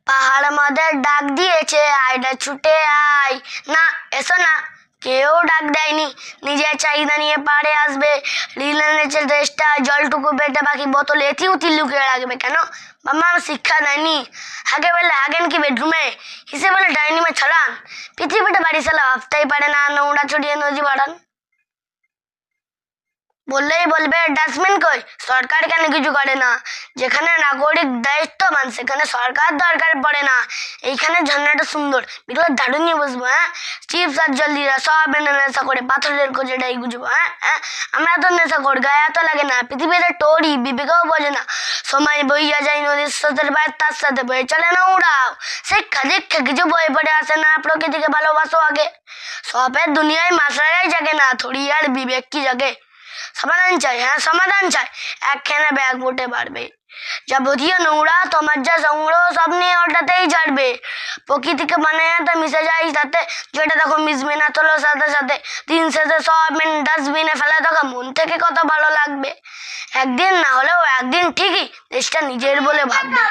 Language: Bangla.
পাহাড় আমাদের ডাক দিয়েছে, আয়টা ছুটে আয়। না, এসো না, কেউ ডাক দেয়নি। নিজের চাহিদা নিয়ে পাড়ে আসবে, রিলে নেচে দেশটা জলটুকু পেটে বাকি বোতল এথি উথি লুকিয়ে রাখবে। কেন? বাবা শিক্ষা দেয়নি। আগে বললে হাগেন কি বেডরুমে, হিসেবে বলে ডাইনিংয়ে ছড়ান। পৃথিবীটা বাড়ি চালা ভাবতেই পারে না, নোংরা ছড়িয়ে নদী বাড়ান। বললেই বলবে ডাস্টবিন কই, সরকার কেন কিছু করে না? যেখানে নাগরিক দায়িত্ববান সেখানে সরকার দরকার পড়ে না। এইখানে ঝর্ণাটা সুন্দর, বিকেলে দারুণ নিয়ে বসবো। চিপস আর জলদিরা সব এনে নেশা করে পাথরের কোচেটাই গুজবো। আমরা তো নেশা কর, গায়ে এত লাগে না। পৃথিবীতে টোরি বিবেকেও বোঝে না। সময় বইয়া যায় নদীর স্রোতের বাইর, তার সাথে বয়ে চলে না উড়াও। শিক্ষা দীক্ষা কিছু বই পড়ে আসে না, প্রকৃতিকে ভালোবাসো আগে। সবের দুনিয়ায় মাসারাই জাগে না, থরি আর বিবেক কি জাগে। সমাধান চাই, সমাধান চাই, একখানে ব্যাগ উঠে পারবে। যাবতীয় নোংরা তোমার যা সংগ্রহ সব নিয়ে ওটাতেই ছাড়বে। প্রকৃতিকে মানে তো মিশে যায় সাথে, যেটা দেখো মিশবে না তোলো সাথে সাথে। দিন শেষে সব ডাস্টবিনে ফেলে দেখো, মন থেকে কত ভালো লাগবে। একদিন না হলেও একদিন ঠিকই দেশটা নিজের বলে ভাববে।